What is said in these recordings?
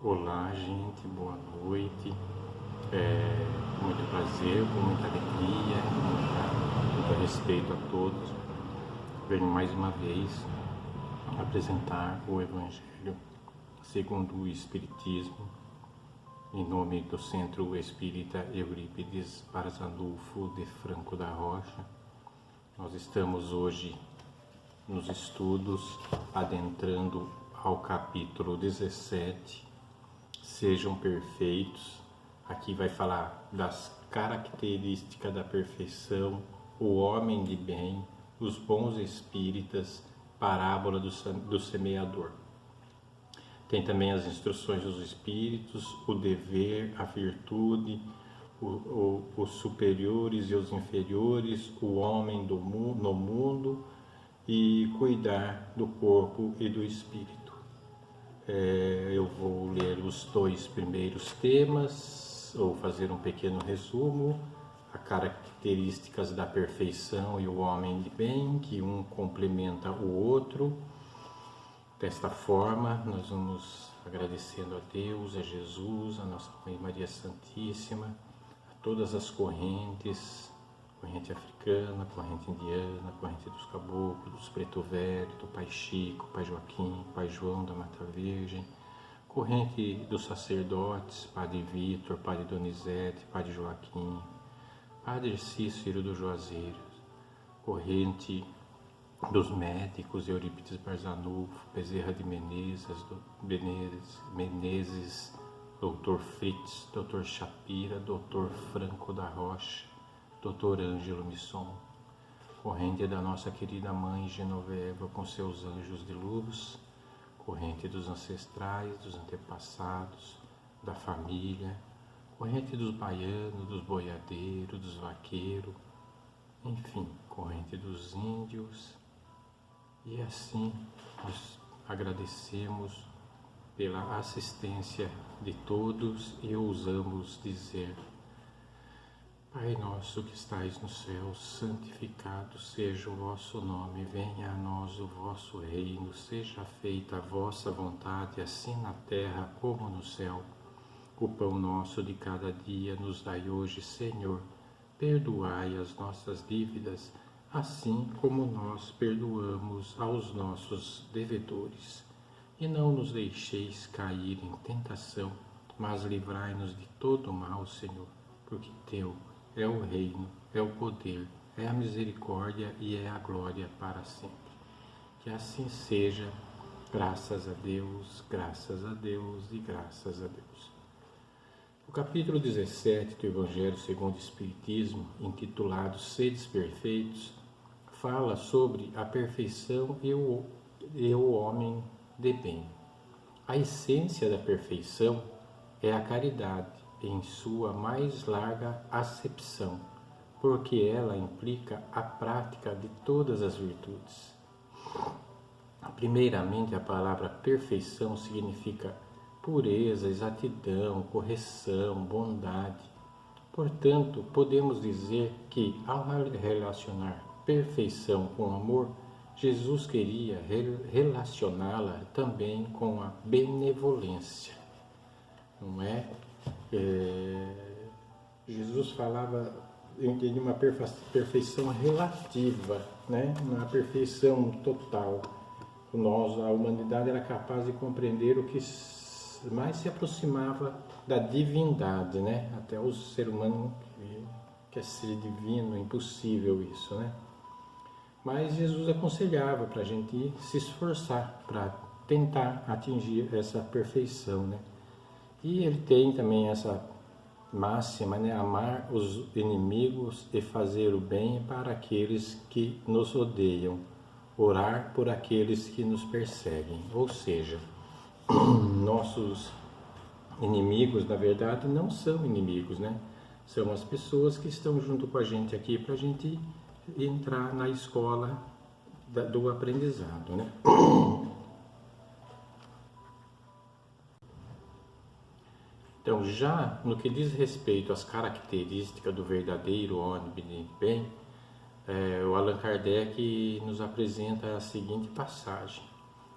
Olá, gente, boa noite. Com muito prazer, com muita alegria, com muito respeito a todos. Venho mais uma vez apresentar o Evangelho segundo o Espiritismo, em nome do Centro Espírita Eurípides Barzanufo de Franco da Rocha. Nós estamos hoje nos estudos adentrando ao capítulo 17, Sejam Perfeitos. Aqui vai falar das características da perfeição, o homem de bem, os bons espíritas, parábola do semeador. Tem também as instruções dos espíritos, o dever, a virtude, os superiores e os inferiores, o homem no mundo e cuidar do corpo e do espírito. Eu vou ler os dois primeiros temas, ou fazer um pequeno resumo, as características da perfeição e o homem de bem, que um complementa o outro. Desta forma, nós vamos agradecendo a Deus, a Jesus, a nossa Mãe Maria Santíssima, a todas as correntes, corrente africana, corrente indiana, corrente dos caboclos, dos preto velho, do Pai Chico, Pai Joaquim, Pai João da Mata Virgem, corrente dos sacerdotes, Padre Vitor, Padre Donizete, Padre Joaquim, Padre Cícero do Juazeiro, corrente dos médicos, Eurípides Barzanufo, Bezerra de Menezes, Dr. Fritz, Dr. Shapira, Dr. Franco da Rocha, Dr. Ângelo Misson, corrente da nossa querida Mãe Genoveva com seus anjos de luz, corrente dos ancestrais, dos antepassados, da família, corrente dos baianos, dos boiadeiros, dos vaqueiros, enfim, corrente dos índios. E assim nós agradecemos pela assistência de todos e ousamos dizer: Pai nosso que estais no céu, santificado seja o vosso nome, venha a nós o vosso reino, seja feita a vossa vontade, assim na terra como no céu. O pão nosso de cada dia nos dai hoje, Senhor. Perdoai as nossas dívidas, assim como nós perdoamos aos nossos devedores. E não nos deixeis cair em tentação, mas livrai-nos de todo o mal, Senhor, porque Teu é o reino, é o poder, é a misericórdia e é a glória para sempre. Que assim seja, graças a Deus e graças a Deus. O capítulo 17 do Evangelho segundo o Espiritismo, intitulado Sedes Perfeitos, fala sobre a perfeição e o homem de bem. A essência da perfeição é a caridade, em sua mais larga acepção, porque ela implica a prática de todas as virtudes. Primeiramente, a palavra perfeição significa pureza, exatidão, correção, bondade. Portanto, podemos dizer que, ao relacionar perfeição com amor, Jesus queria relacioná-la também com a benevolência. Não é? Jesus falava de uma perfeição relativa, né? Uma perfeição total. Nós, a humanidade, era capaz de compreender o que mais se aproximava da divindade, né? Até o ser humano quer ser divino, é impossível isso, né? Mas Jesus aconselhava para a gente se esforçar para tentar atingir essa perfeição, né? E ele tem também essa máxima, né? Amar os inimigos e fazer o bem para aqueles que nos odeiam, orar por aqueles que nos perseguem. Ou seja, nossos inimigos, na verdade, não são inimigos, né? São as pessoas que estão junto com a gente aqui para a gente entrar na escola do aprendizado, né? Então, já no que diz respeito às características do verdadeiro homem de bem, o Allan Kardec nos apresenta a seguinte passagem: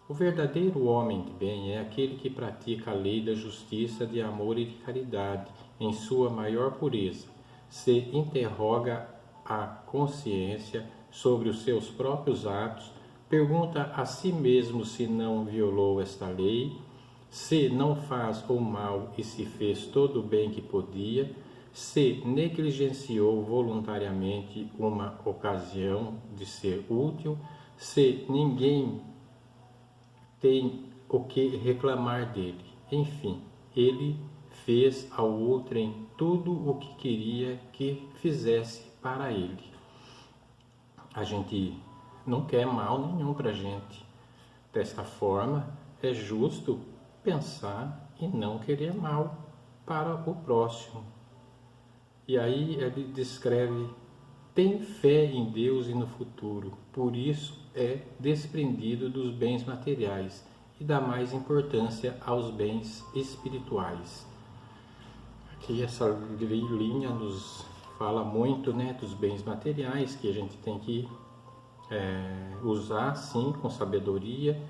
O verdadeiro homem de bem é aquele que pratica a lei da justiça, de amor e de caridade em sua maior pureza. Se interroga a consciência sobre os seus próprios atos, pergunta a si mesmo se não violou esta lei, se não faz o mal e se fez todo o bem que podia, se negligenciou voluntariamente uma ocasião de ser útil, se ninguém tem o que reclamar dele. Enfim, ele fez ao outrem tudo o que queria que fizesse para ele. A gente não quer mal nenhum para a gente. Desta forma, é justo pensar e não querer mal para o próximo. E aí ele descreve: tem fé em Deus e no futuro, por isso é desprendido dos bens materiais e dá mais importância aos bens espirituais. Aqui essa linha nos fala muito, né, dos bens materiais, que a gente tem que usar sim com sabedoria,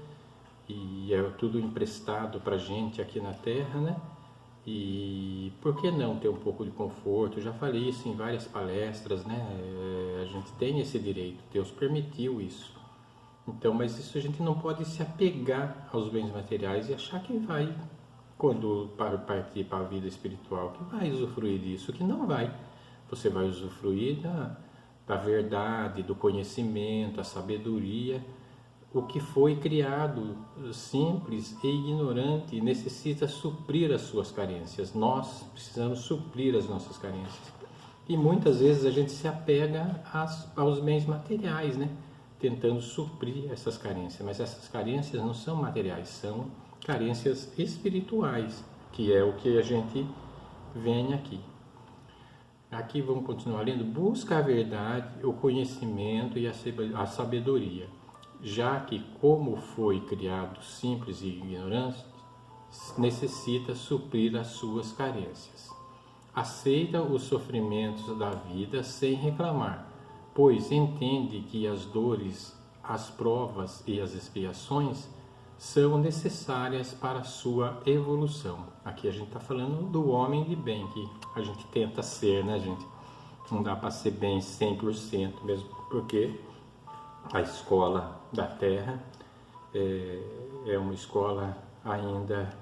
e é tudo emprestado para a gente aqui na Terra, né? E por que não ter um pouco de conforto? Eu já falei isso em várias palestras, né? A gente tem esse direito, Deus permitiu isso. Então, mas isso a gente não pode se apegar aos bens materiais e achar que vai, quando partir para a vida espiritual, que vai usufruir disso, que não vai. Você vai usufruir da verdade, do conhecimento, a sabedoria. O que foi criado simples e ignorante necessita suprir as suas carências. Nós precisamos suprir as nossas carências. E muitas vezes a gente se apega aos bens materiais, né? Tentando suprir essas carências. Mas essas carências não são materiais, são carências espirituais, que é o que a gente vem aqui. Aqui vamos continuar lendo. Busca a verdade, o conhecimento e a sabedoria, já que, como foi criado simples e ignorante, necessita suprir as suas carências. Aceita os sofrimentos da vida sem reclamar, pois entende que as dores, as provas e as expiações são necessárias para a sua evolução. Aqui a gente está falando do homem de bem, que a gente tenta ser, né, gente? Não dá para ser bem 100%, mesmo porque a escola da Terra é uma escola ainda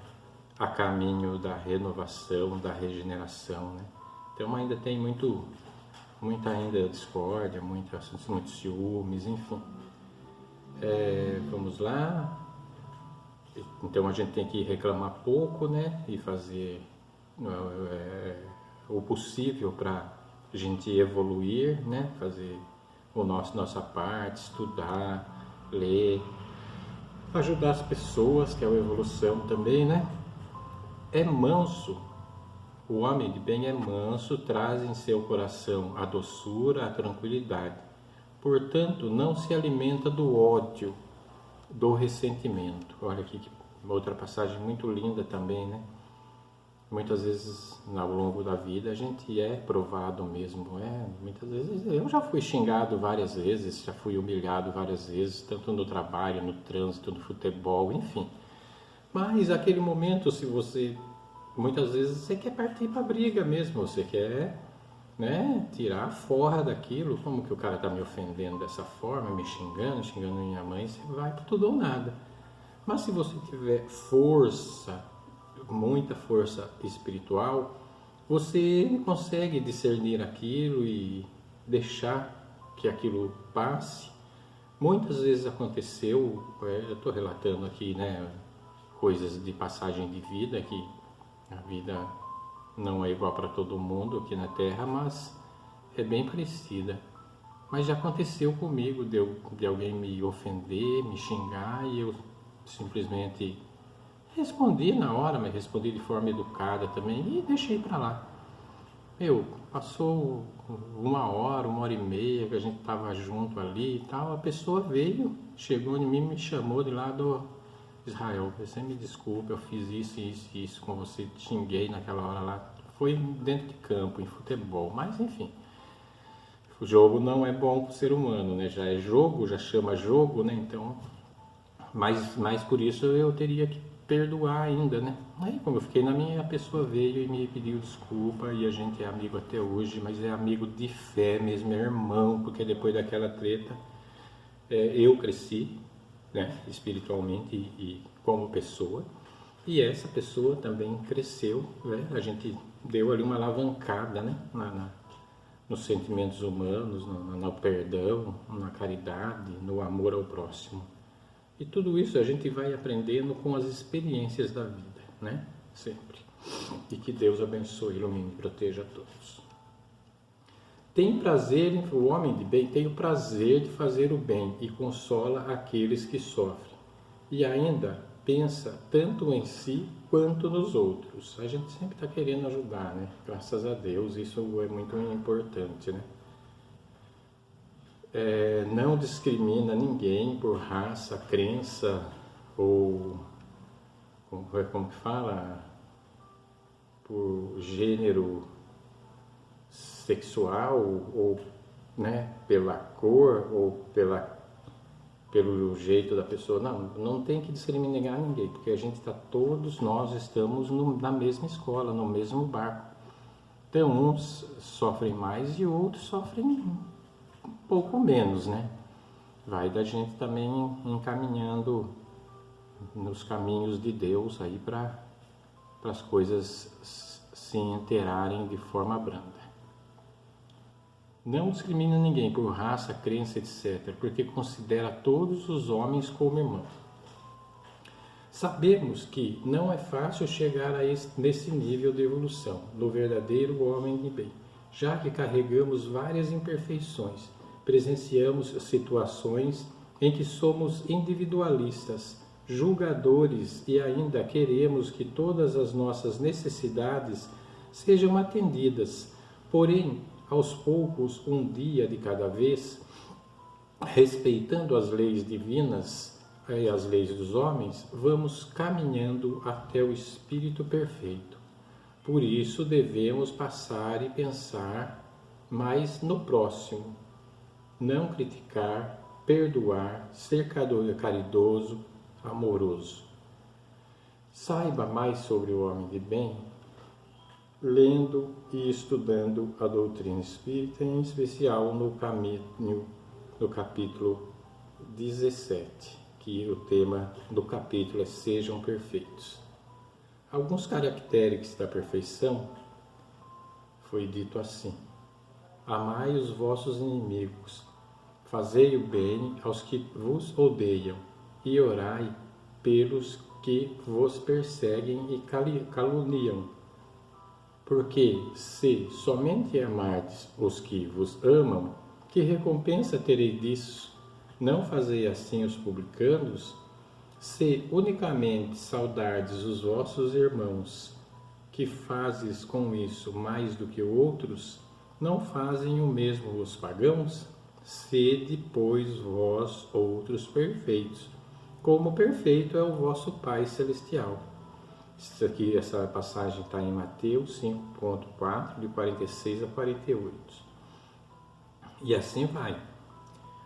a caminho da renovação, da regeneração, né? Então ainda tem muita ainda discórdia, muitos ciúmes, enfim. Vamos lá. Então a gente tem que reclamar pouco, né? E fazer o possível para a gente evoluir, né? Fazer nossa parte, estudar, ler, ajudar as pessoas, que é a evolução também, né? É manso, o homem de bem é manso, traz em seu coração a doçura, a tranquilidade. Portanto, não se alimenta do ódio, do ressentimento. Olha aqui que outra passagem muito linda também, né? Muitas vezes ao longo da vida a gente é provado mesmo, muitas vezes eu já fui xingado várias vezes, já fui humilhado várias vezes, tanto no trabalho, no trânsito, no futebol, enfim. Mas aquele momento, se você, muitas vezes você quer partir para a briga mesmo, você quer, né, tirar a forra daquilo, como que o cara está me ofendendo dessa forma, me xingando minha mãe, você vai para tudo ou nada. Mas se você tiver força, muita força espiritual, você consegue discernir aquilo e deixar que aquilo passe. Muitas vezes aconteceu, eu estou relatando aqui, né, coisas de passagem de vida, que a vida não é igual para todo mundo aqui na Terra, mas é bem parecida. Mas já aconteceu comigo de alguém me ofender, me xingar, e eu simplesmente respondi na hora, mas respondi de forma educada também e deixei para lá. Passou 1 hora e meia que a gente estava junto ali e tal, a pessoa veio, chegou em mim, me chamou de lá do Israel, você me desculpa, eu fiz isso com você, te xinguei naquela hora lá. Foi dentro de campo, em futebol, mas enfim. O jogo não é bom para o ser humano, né? Já é jogo, já chama jogo, né? Então Mas por isso eu teria que perdoar ainda, né? Aí como eu fiquei na minha, a pessoa veio e me pediu desculpa e a gente é amigo até hoje, mas é amigo de fé mesmo, é irmão, porque depois daquela treta eu cresci, né, espiritualmente e como pessoa, e essa pessoa também cresceu, né? A gente deu ali uma alavancada, né, nos sentimentos humanos, no perdão, na caridade, no amor ao próximo. E tudo isso a gente vai aprendendo com as experiências da vida, né? Sempre. E que Deus abençoe, ilumine e proteja a todos. Tem prazer, o homem de bem tem o prazer de fazer o bem e consola aqueles que sofrem. E ainda pensa tanto em si quanto nos outros. A gente sempre está querendo ajudar, né? Graças a Deus, isso é muito importante, né? Não discrimina ninguém por raça, crença ou, como que fala, por gênero sexual ou, né, pela cor ou pelo jeito da pessoa. Não tem que discriminar ninguém, porque todos nós estamos na mesma escola, no mesmo barco. Então uns sofrem mais e outros sofrem um pouco menos, né? Vai da gente também encaminhando nos caminhos de Deus aí para as coisas se inteirarem de forma branda. Não discrimina ninguém por raça, crença, etc., porque considera todos os homens como irmãos. Sabemos que não é fácil chegar nesse nível de evolução, no verdadeiro homem de bem, já que carregamos várias imperfeições, presenciamos situações em que somos individualistas, julgadores e ainda queremos que todas as nossas necessidades sejam atendidas. Porém, aos poucos, um dia de cada vez, respeitando as leis divinas e as leis dos homens, vamos caminhando até o Espírito perfeito. Por isso devemos passar e pensar mais no próximo, não criticar, perdoar, ser caridoso, amoroso. Saiba mais sobre o homem de bem lendo e estudando a doutrina espírita, em especial no capítulo 17, que o tema do capítulo é Sejam Perfeitos. Alguns caracteres da perfeição foi dito assim: amai os vossos inimigos, fazei o bem aos que vos odeiam e orai pelos que vos perseguem e caluniam. Porque se somente amardes os que vos amam, que recompensa tereis disso? Não fazei assim os publicanos? Se unicamente saudardes os vossos irmãos, que fazes com isso mais do que outros, não fazem o mesmo os pagãos? Sede, pois, vós outros perfeitos, como perfeito é o vosso Pai Celestial. Essa passagem está em Mateus 5.4, de 46 a 48. E assim vai.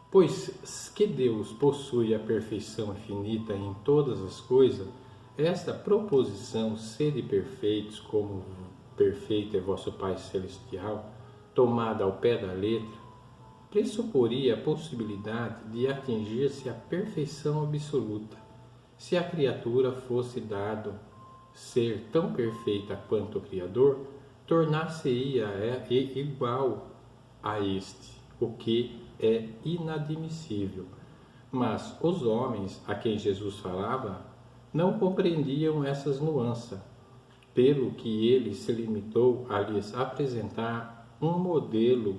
Pois que Deus possui a perfeição infinita em todas as coisas, esta proposição, sede perfeitos, como perfeito é vosso Pai Celestial, tomada ao pé da letra, pressuporia a possibilidade de atingir-se a perfeição absoluta, se a criatura fosse dado ser tão perfeita quanto o Criador, tornar-se-ia igual a este, o que é inadmissível. Mas os homens a quem Jesus falava não compreendiam essas nuances, pelo que ele se limitou a lhes apresentar um modelo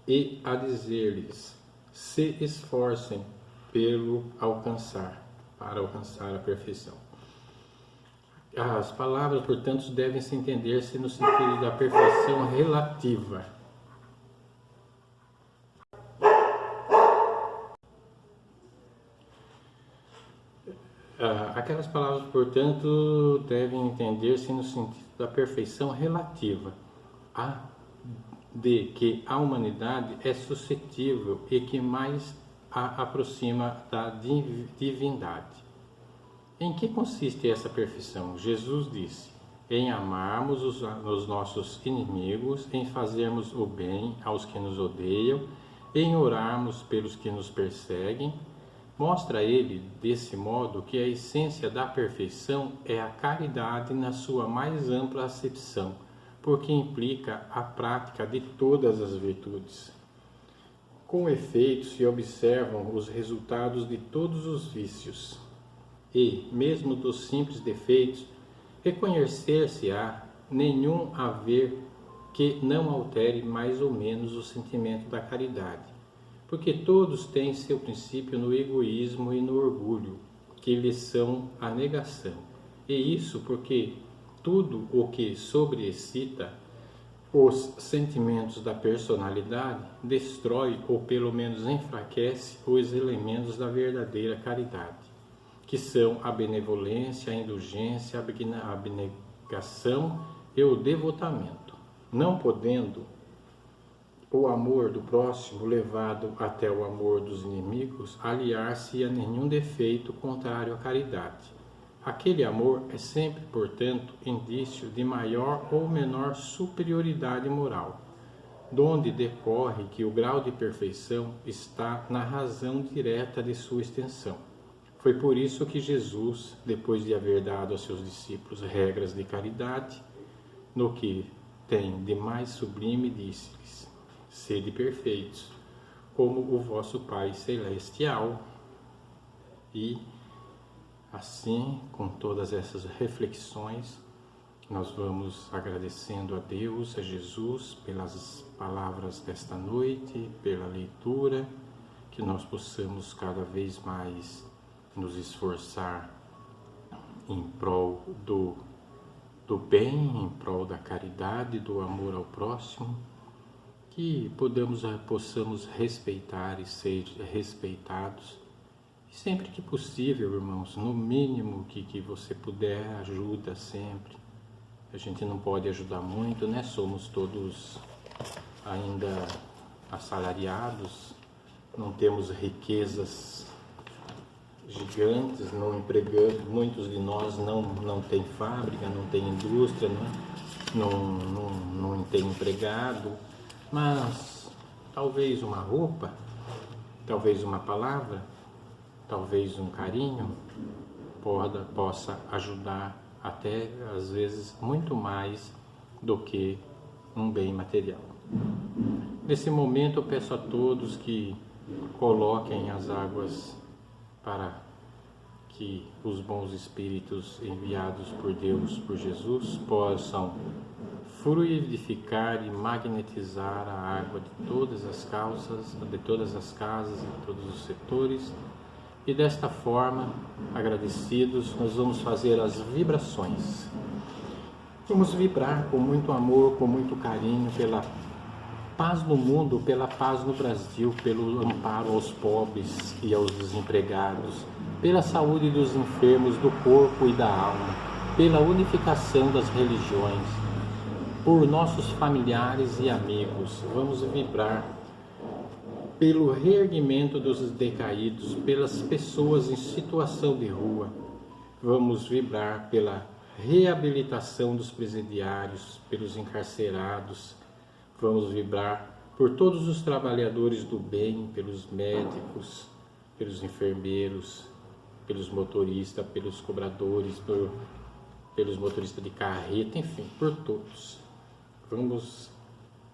e a dizer-lhes: se esforcem para alcançar a perfeição. As palavras, portanto, devem se entender-se no sentido da perfeição relativa. Aquelas palavras, portanto, devem entender-se no sentido da perfeição relativa, de que a humanidade é suscetível e que mais a aproxima da divindade. Em que consiste essa perfeição? Jesus disse: em amarmos os nossos inimigos, em fazermos o bem aos que nos odeiam, em orarmos pelos que nos perseguem. Mostra ele, desse modo, que a essência da perfeição é a caridade na sua mais ampla acepção, porque implica a prática de todas as virtudes. Com efeito, se observam os resultados de todos os vícios e, mesmo dos simples defeitos, reconhecer-se-á nenhum haver que não altere mais ou menos o sentimento da caridade, porque todos têm seu princípio no egoísmo e no orgulho, que lhes são a negação. E isso porque tudo o que sobreexcita os sentimentos da personalidade destrói ou pelo menos enfraquece os elementos da verdadeira caridade, que são a benevolência, a indulgência, a abnegação e o devotamento. Não podendo o amor do próximo, levado até o amor dos inimigos, aliar-se a nenhum defeito contrário à caridade. Aquele amor é sempre, portanto, indício de maior ou menor superioridade moral, donde decorre que o grau de perfeição está na razão direta de sua extensão. Foi por isso que Jesus, depois de haver dado aos seus discípulos regras de caridade, no que tem de mais sublime, disse-lhes: sede perfeitos, como o vosso Pai Celestial. E assim, com todas essas reflexões, nós vamos agradecendo a Deus, a Jesus, pelas palavras desta noite, pela leitura, que nós possamos cada vez mais nos esforçar em prol do bem, em prol da caridade, do amor ao próximo, que possamos respeitar e ser respeitados. E sempre que possível, irmãos, no mínimo que você puder, ajuda sempre. A gente não pode ajudar muito, né? Somos todos ainda assalariados, não temos riquezas gigantes, não empregamos, muitos de nós não tem fábrica, não tem indústria, não tem empregado, mas talvez uma roupa, talvez uma palavra, talvez um carinho possa ajudar até às vezes muito mais do que um bem material. Nesse momento eu peço a todos que coloquem as águas para que os bons espíritos enviados por Deus, por Jesus, possam fluidificar e magnetizar a água de todas as casas, de todos os setores. E desta forma, agradecidos, nós vamos fazer as vibrações. Vamos vibrar com muito amor, com muito carinho pela paz no mundo, pela paz no Brasil, pelo amparo aos pobres e aos desempregados, pela saúde dos enfermos do corpo e da alma, pela unificação das religiões, por nossos familiares e amigos. Vamos vibrar pelo reerguimento dos decaídos, pelas pessoas em situação de rua. Vamos vibrar pela reabilitação dos presidiários, pelos encarcerados. Vamos vibrar por todos os trabalhadores do bem, pelos médicos, pelos enfermeiros, pelos motoristas, pelos cobradores, pelos motoristas de carreta, enfim, por todos. Vamos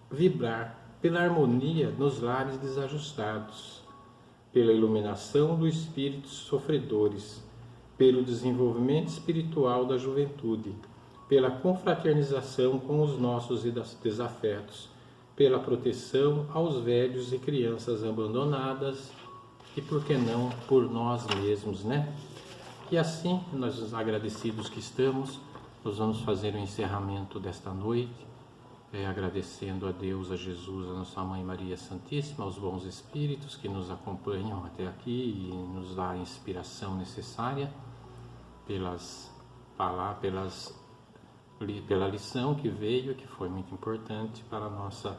vibrar pela harmonia nos lares desajustados, pela iluminação dos espíritos sofredores, pelo desenvolvimento espiritual da juventude, pela confraternização com os nossos desafetos, pela proteção aos velhos e crianças abandonadas e, por que não, por nós mesmos, né? E assim, nós agradecidos que estamos, nós vamos fazer o encerramento desta noite, agradecendo a Deus, a Jesus, a nossa Mãe Maria Santíssima, aos bons espíritos que nos acompanham até aqui e nos dá a inspiração necessária pela lição que veio, que foi muito importante para a nossa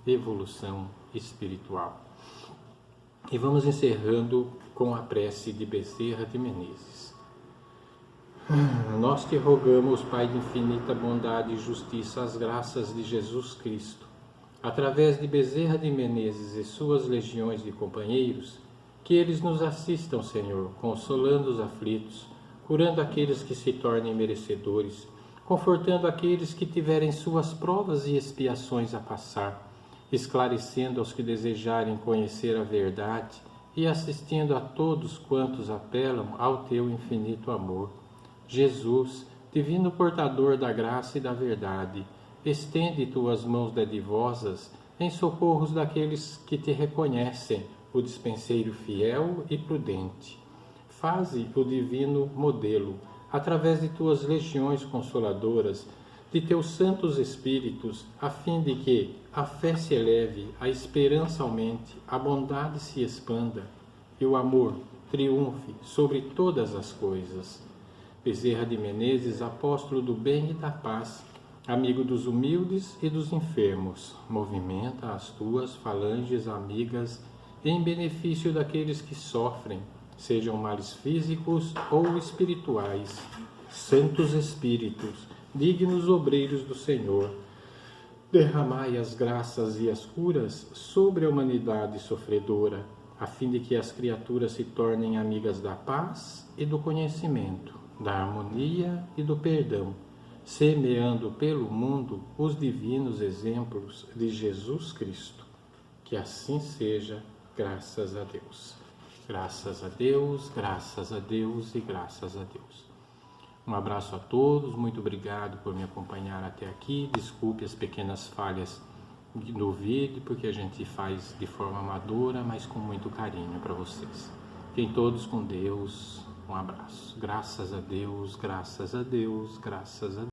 evolução espiritual. E vamos encerrando com a prece de Bezerra de Menezes. Nós te rogamos, Pai de infinita bondade e justiça, as graças de Jesus Cristo, através de Bezerra de Menezes e suas legiões de companheiros, que eles nos assistam, Senhor, consolando os aflitos, curando aqueles que se tornem merecedores, confortando aqueles que tiverem suas provas e expiações a passar, esclarecendo aos que desejarem conhecer a verdade e assistindo a todos quantos apelam ao teu infinito amor. Jesus, divino portador da graça e da verdade, estende tuas mãos dadivosas em socorros daqueles que te reconhecem, o dispenseiro fiel e prudente. Faze o divino modelo, através de tuas legiões consoladoras, de teus santos espíritos, a fim de que a fé se eleve, a esperança aumente, a bondade se expanda e o amor triunfe sobre todas as coisas. Bezerra de Menezes, apóstolo do bem e da paz, amigo dos humildes e dos enfermos, movimenta as tuas falanges amigas em benefício daqueles que sofrem, sejam males físicos ou espirituais. Santos Espíritos, dignos obreiros do Senhor, derramai as graças e as curas sobre a humanidade sofredora, a fim de que as criaturas se tornem amigas da paz e do conhecimento, da harmonia e do perdão, semeando pelo mundo os divinos exemplos de Jesus Cristo. Que assim seja, graças a Deus. Graças a Deus, graças a Deus e graças a Deus. Um abraço a todos, muito obrigado por me acompanhar até aqui. Desculpe as pequenas falhas no vídeo, porque a gente faz de forma amadora, mas com muito carinho para vocês. Fiquem todos com Deus. Um abraço. Graças a Deus, graças a Deus, graças a Deus.